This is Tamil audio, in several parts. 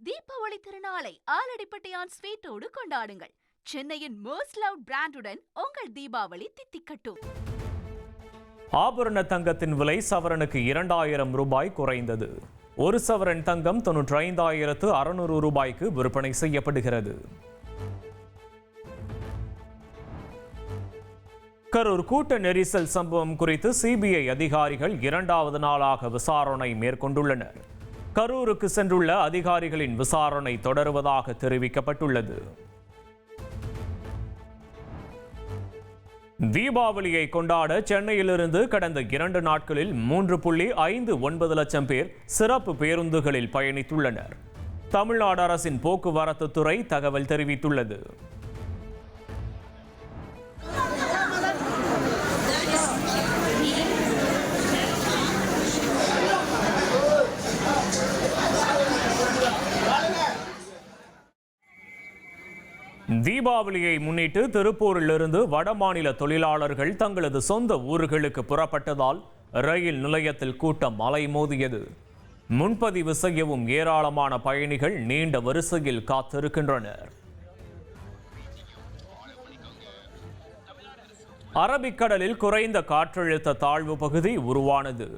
தீபாவளி திருநாளை ஆலடிப்பட்டியான் ஸ்வீட்டோடு கொண்டாடுங்கள். சென்னையின் மோஸ்ட் லவ்ட் பிராண்டுடன் உங்கள் தீபாவளி தித்திக்கட்டும். ஆபரண தங்கத்தின் விலை சவரனுக்கு 2000 ரூபாய் குறைந்தது. ஒரு சவரன் தங்கம் 95,600 ரூபாய்க்கு விற்பனை செய்யப்படுகிறது. கரூர் கூட்ட நெரிசல் சம்பவம் குறித்து சிபிஐ அதிகாரிகள் 2வது நாளாக விசாரணை மேற்கொண்டுள்ளனர். கரூருக்கு சென்றுள்ள அதிகாரிகளின் விசாரணை தொடருவதாக தெரிவிக்கப்பட்டுள்ளது. தீபாவளியை கொண்டாட சென்னையிலிருந்து கடந்த 2 நாட்களில் 3.59 லட்சம் பேர் சிறப்பு பேருந்துகளில் பயணித்துள்ளனர். தமிழ்நாடு அரசின் போக்குவரத்து துறை தகவல் தெரிவித்துள்ளது. தீபாவளியை முன்னிட்டு திருப்பூரிலிருந்து வடமாநில தொழிலாளர்கள் தங்களது சொந்த ஊர்களுக்கு புறப்பட்டதால் ரயில் நிலையத்தில் கூட்டம் அலைமோதியது. முன்பதிவு செய்யவும் ஏராளமான பயணிகள் நீண்ட வரிசையில் காத்திருக்கின்றனர். அரபிக்கடலில் குறைந்த காற்றழுத்த தாழ்வு பகுதி உருவானது.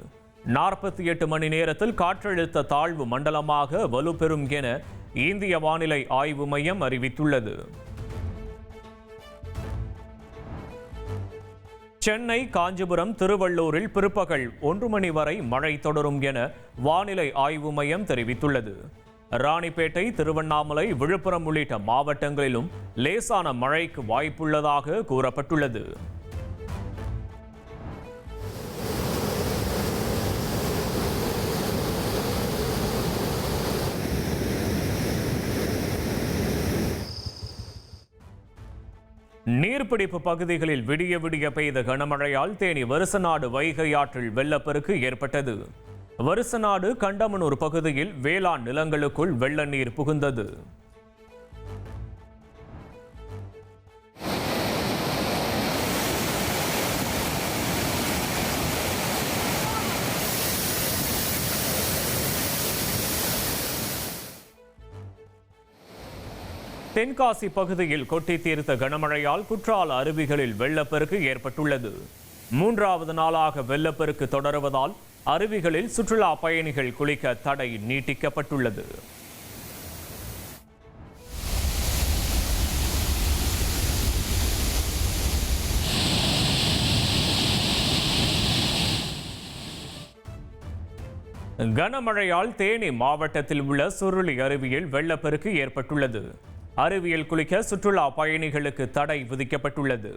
48 மணி நேரத்தில் காற்றழுத்த தாழ்வு மண்டலமாக வலுப்பெறும் என இந்திய வானிலை ஆய்வு மையம் அறிவித்துள்ளது. சென்னை, காஞ்சிபுரம், திருவள்ளூரில் பிற்பகல் 1 மணி வரை மழை தொடரும் என வானிலை ஆய்வு மையம் தெரிவித்துள்ளது. ராணிப்பேட்டை, திருவண்ணாமலை, விழுப்புரம் உள்ளிட்ட மாவட்டங்களிலும் லேசான மழைக்கு வாய்ப்புள்ளதாக கூறப்பட்டுள்ளது. நீர்பிடிப்பு பகுதிகளில் விடிய விடிய பெய்த கனமழையால் தேனி வருசநாடு வைகை ஆற்றில் வெள்ளப்பெருக்கு ஏற்பட்டது. வருசநாடு கண்டமனூர் பகுதியில் வேளாண் நிலங்களுக்குள் வெள்ள நீர் புகுந்தது. தென்காசி பகுதியில் கொட்டி தீர்த்த கனமழையால் குற்றால அருவிகளில் வெள்ளப்பெருக்கு ஏற்பட்டுள்ளது. 3வது நாளாக வெள்ளப்பெருக்கு தொடருவதால் அருவிகளில் சுற்றுலா பயணிகள் குளிக்க தடை நீட்டிக்கப்பட்டுள்ளது. கனமழையால் தேனி மாவட்டத்தில் உள்ள சுருளி அருவியில் வெள்ளப்பெருக்கு ஏற்பட்டுள்ளது. அருவியில் குளிக்க சுற்றுலா பயணிகளுக்கு தடை விதிக்கப்பட்டுள்ளது.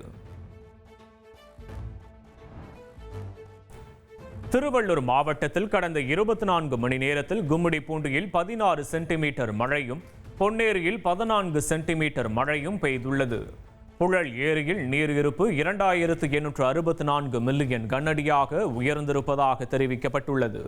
திருவள்ளூர் மாவட்டத்தில் கடந்த 24 மணி நேரத்தில் கும்மிடிப்பூண்டியில் 16 சென்டிமீட்டர் மழையும், பொன்னேரியில் 14 சென்டிமீட்டர் மழையும் பெய்துள்ளது. புழல் ஏரியில் நீர் இருப்பு 2864 மில்லியன் கனஅடியாக உயர்ந்திருப்பதாக தெரிவிக்கப்பட்டுள்ளது.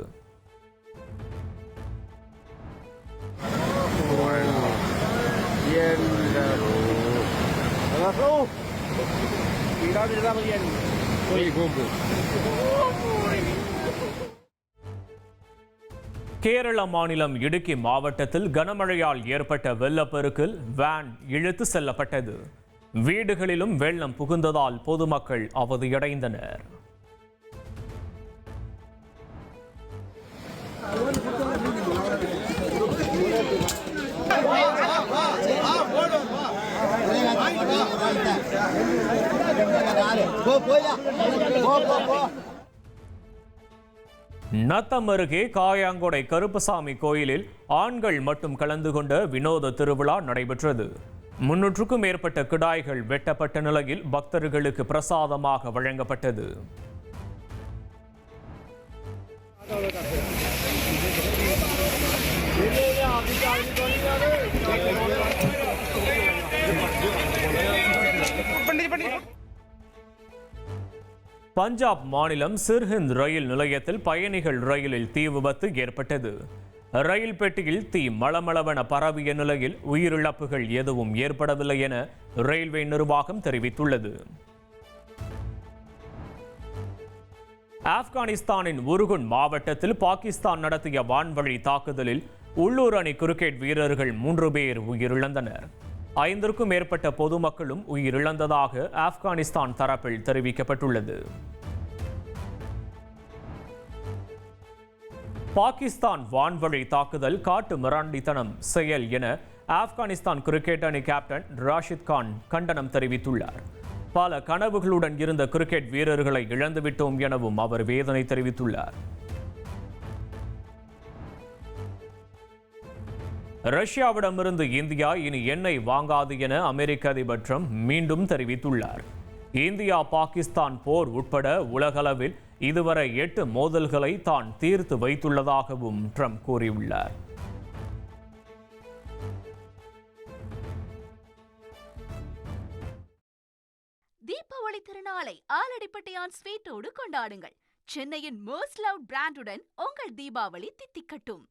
கேரள மாநிலம் இடுக்கி மாவட்டத்தில் கனமழையால் ஏற்பட்ட வெள்ளப்பெருக்கில் வேன் இழுத்து செல்லப்பட்டது. வீடுகளிலும் வெள்ளம் புகுந்ததால் பொதுமக்கள் அவதியடைந்தனர். நத்தம் அருகே காயாங்கொடை கருப்பசாமி கோயிலில் ஆண்கள் மட்டும் கலந்து கொண்ட வினோத திருவிழா நடைபெற்றது. 300க்கும் மேற்பட்ட கிடாய்கள் வெட்டப்பட்ட நிலையில் பக்தர்களுக்கு பிரசாதமாக வழங்கப்பட்டது. பஞ்சாப் மாநிலம் சிர்ஹிந்த் ரயில் நிலையத்தில் பயணிகள் ரயிலில் தீ விபத்து ஏற்பட்டது. ரயில் பெட்டியில் தீ மளமளவென பரவிய நிலையில் உயிரிழப்புகள் எதுவும் ஏற்படவில்லை என ரயில்வே நிர்வாகம் தெரிவித்துள்ளது. ஆப்கானிஸ்தானின் உருகுன் மாவட்டத்தில் பாகிஸ்தான் நடத்திய வான்வழி தாக்குதலில் உள்ளூர் அணி கிரிக்கெட் வீரர்கள் 3 பேர் உயிரிழந்தனர். 5க்கும் மேற்பட்ட பொதுமக்களும் உயிரிழந்ததாக ஆப்கானிஸ்தான் தரப்பில் தெரிவிக்கப்பட்டுள்ளது. பாகிஸ்தான் வான்வழி தாக்குதல் காட்டு மிராண்டித்தனம் செயல் என ஆப்கானிஸ்தான் கிரிக்கெட் அணி கேப்டன் ராஷித் கான் கண்டனம் தெரிவித்துள்ளார். பல கனவுகளுடன் இருந்த கிரிக்கெட் வீரர்களை இழந்துவிட்டோம் எனவும் அவர் வேதனை தெரிவித்துள்ளார். ரஷ்யாவிடமிருந்து இந்தியா இனி எண்ணெய் வாங்காது என அமெரிக்க அதிபர் ட்ரம்ப் மீண்டும் தெரிவித்துள்ளார். இந்தியா பாகிஸ்தான் போர் உட்பட உலகளவில் இதுவரை 8 மோதல்களை தான் தீர்த்து வைத்துள்ளதாகவும் ட்ரம்ப் கூறியுள்ளார். தீபாவளி திருநாளை ஆலடிப்பட்டியான் ஸ்வீட்டோடு கொண்டாடுங்கள். சென்னையின் மோஸ்ட் லவ்ட் பிராண்டுடன் உங்கள் தீபாவளி தித்திக்கட்டும்.